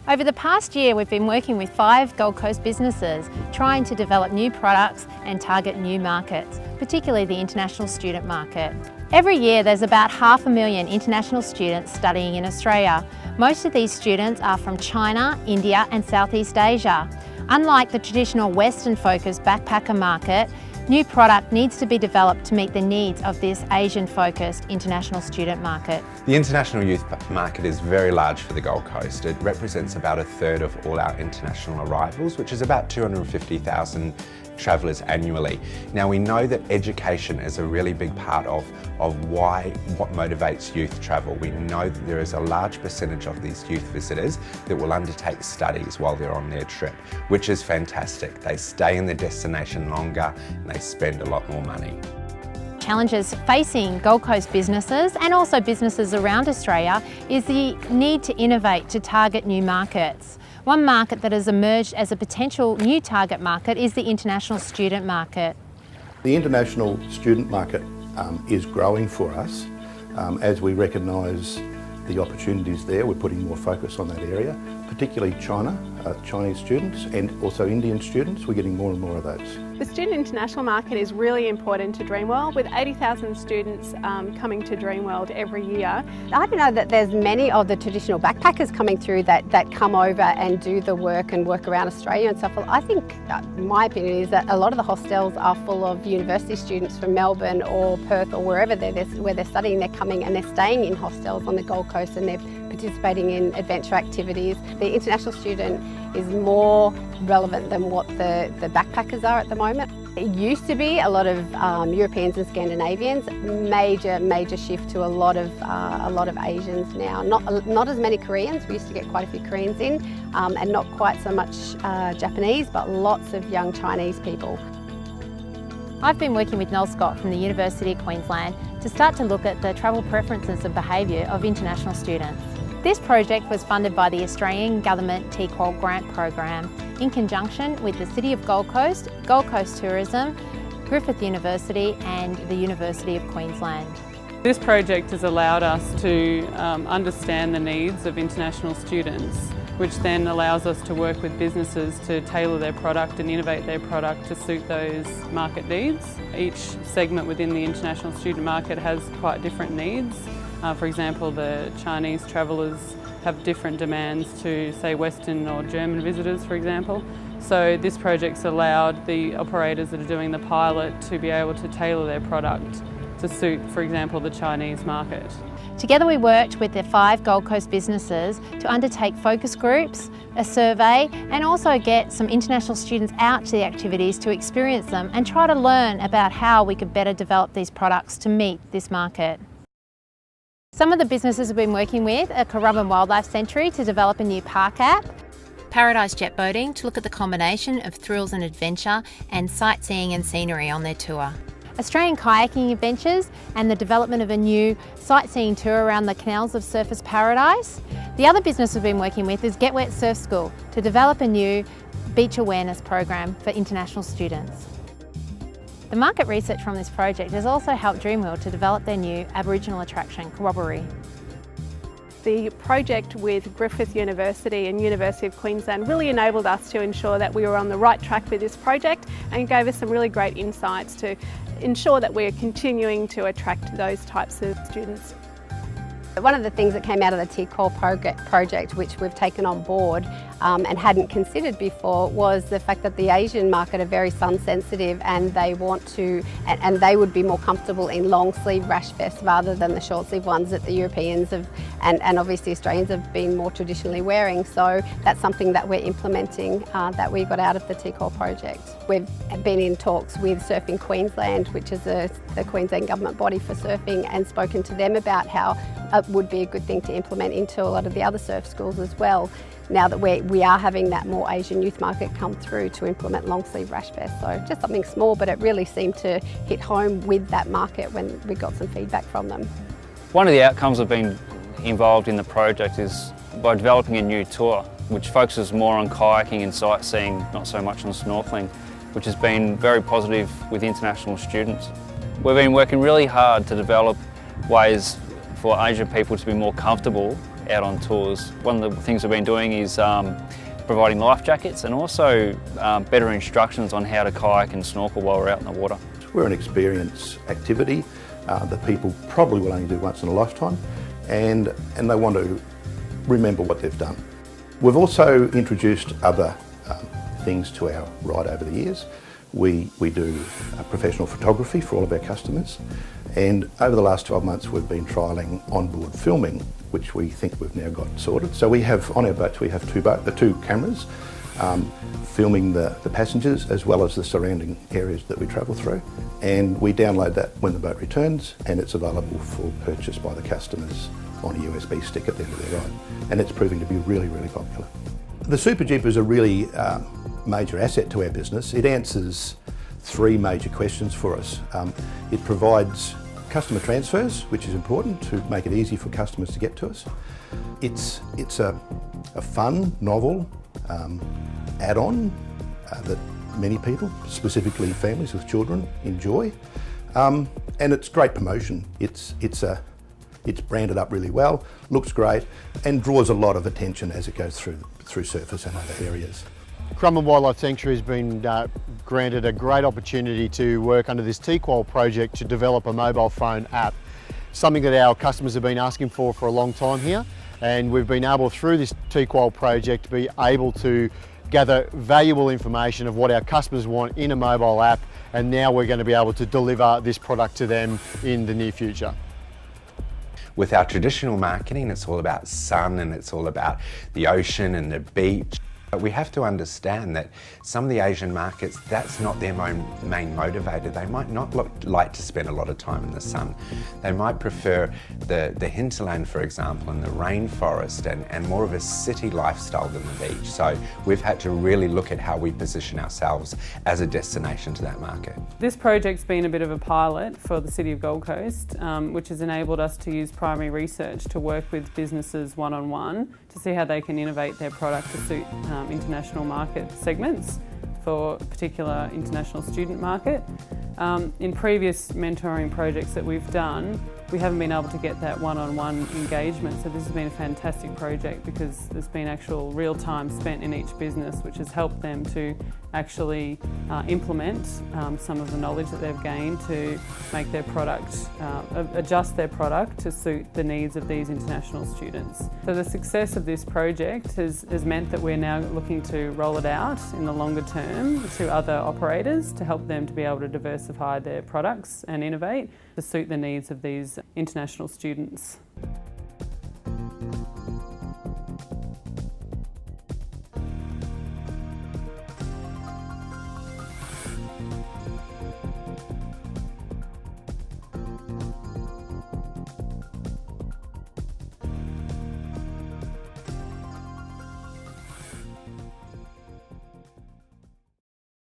Over the past year, we've been working with 5 Gold Coast businesses, trying to develop new products and target new markets, particularly the international student market. Every year, there's about 500,000 international students studying in Australia. Most of these students are from China, India and Southeast Asia. Unlike the traditional Western-focused backpacker market, new product needs to be developed to meet the needs of this Asian-focused international student market. The international youth market is very large for the Gold Coast. It represents about a third of all our international arrivals, which is about 250,000 travellers annually. Now we know that education is a really big part of what motivates youth travel. We know that there is a large percentage of these youth visitors that will undertake studies while they're on their trip, which is fantastic. They stay in the destination longer and they spend a lot more money. Challenges facing Gold Coast businesses and also businesses around Australia is the need to innovate to target new markets. One market that has emerged as a potential new target market is the international student market. The international student market is growing for us. As we recognise the opportunities there, we're putting more focus on that area, particularly Chinese students and also Indian students. We're getting more and more of those. The student international market is really important to Dreamworld, with 80,000 students coming to Dreamworld every year. I don't know that there's many of the traditional backpackers coming through that come over and do the work and work around Australia and stuff. Well, I think, my opinion is that a lot of the hostels are full of university students from Melbourne or Perth or wherever where they're studying. They're coming and they're staying in hostels on the Gold Coast and they're participating in adventure activities. The international student is more relevant than what the backpackers are at the moment. It used to be a lot of Europeans and Scandinavians. Major shift to a lot of Asians now. Not as many Koreans. We used to get quite a few Koreans in, and not quite so much Japanese, but lots of young Chinese people. I've been working with Noel Scott from the University of Queensland to start to look at the travel preferences and behaviour of international students. This project was funded by the Australian Government Tqual grant program in conjunction with the City of Gold Coast Tourism, Griffith University and the University of Queensland. This project has allowed us to understand the needs of international students, which then allows us to work with businesses to tailor their product and innovate their product to suit those market needs. Each segment within the international student market has quite different needs. For example, the Chinese travellers have different demands to, say, Western or German visitors, for example. So this project's allowed the operators that are doing the pilot to be able to tailor their product to suit, for example, the Chinese market. Together we worked with the 5 Gold Coast businesses to undertake focus groups, a survey and also get some international students out to the activities to experience them and try to learn about how we could better develop these products to meet this market. Some of the businesses we've been working with are Currumbin Wildlife Sanctuary to develop a new park app, Paradise Jet Boating to look at the combination of thrills and adventure and sightseeing and scenery on their tour, Australian Kayaking Adventures and the development of a new sightseeing tour around the canals of Surfers Paradise. The other business we've been working with is Get Wet Surf School to develop a new beach awareness program for international students. The market research from this project has also helped Dreamworld to develop their new Aboriginal attraction, Corroboree. The project with Griffith University and University of Queensland really enabled us to ensure that we were on the right track with this project and gave us some really great insights to ensure that we're continuing to attract those types of students. One of the things that came out of the Tqual project, which we've taken on board and hadn't considered before, was the fact that the Asian market are very sun sensitive and they want to, and they would be more comfortable in long sleeve rash vests rather than the short sleeve ones that the Europeans have and obviously Australians have been more traditionally wearing. So that's something that we're implementing that we got out of the Tqual project. We've been in talks with Surfing Queensland, which is the Queensland government body for surfing, and spoken to them about how it would be a good thing to implement into a lot of the other surf schools as well, now that we are having that more Asian youth market come through to implement long sleeve rash vests. So just something small, but it really seemed to hit home with that market when we got some feedback from them. One of the outcomes of being involved in the project is by developing a new tour which focuses more on kayaking and sightseeing, not so much on snorkelling, which has been very positive with international students. We've been working really hard to develop ways for Asian people to be more comfortable out on tours. One of the things we've been doing is providing life jackets and also better instructions on how to kayak and snorkel while we're out in the water. We're an experience activity that people probably will only do once in a lifetime, and they want to remember what they've done. We've also introduced other things to our ride over the years. We do professional photography for all of our customers, and over the last 12 months we've been trialling onboard filming, which we think we've now got sorted. So we have, on our boats, we have two cameras filming the passengers as well as the surrounding areas that we travel through, and we download that when the boat returns, and it's available for purchase by the customers on a USB stick at the end of their ride, and it's proving to be really, really popular. The Super Jeep is a really major asset to our business. It answers three major questions for us. It provides customer transfers, which is important to make it easy for customers to get to us. It's a fun, novel add-on that many people, specifically families with children, enjoy. And it's great promotion. It's branded up really well, looks great, and draws a lot of attention as it goes through surface and other areas. Crumlin Wildlife Sanctuary has been granted a great opportunity to work under this Tqual project to develop a mobile phone app, something that our customers have been asking for a long time here, and we've been able through this Tqual project to be able to gather valuable information of what our customers want in a mobile app, and now we're going to be able to deliver this product to them in the near future. With our traditional marketing, it's all about sun and it's all about the ocean and the beach. But we have to understand that some of the Asian markets, that's not their main motivator. They might not like to spend a lot of time in the sun. They might prefer the hinterland, for example, and the rainforest and more of a city lifestyle than the beach. So we've had to really look at how we position ourselves as a destination to that market. This project's been a bit of a pilot for the City of Gold Coast, which has enabled us to use primary research to work with businesses one-on-one to see how they can innovate their product to suit international market segments for a particular international student market. In previous mentoring projects that we've done, we haven't been able to get that one-on-one engagement, so this has been a fantastic project because there's been actual real time spent in each business, which has helped them to actually implement some of the knowledge that they've gained to make their product, adjust their product to suit the needs of these international students. So the success of this project has meant that we're now looking to roll it out in the longer term to other operators to help them to be able to diversify their products and innovate to suit the needs of these international students.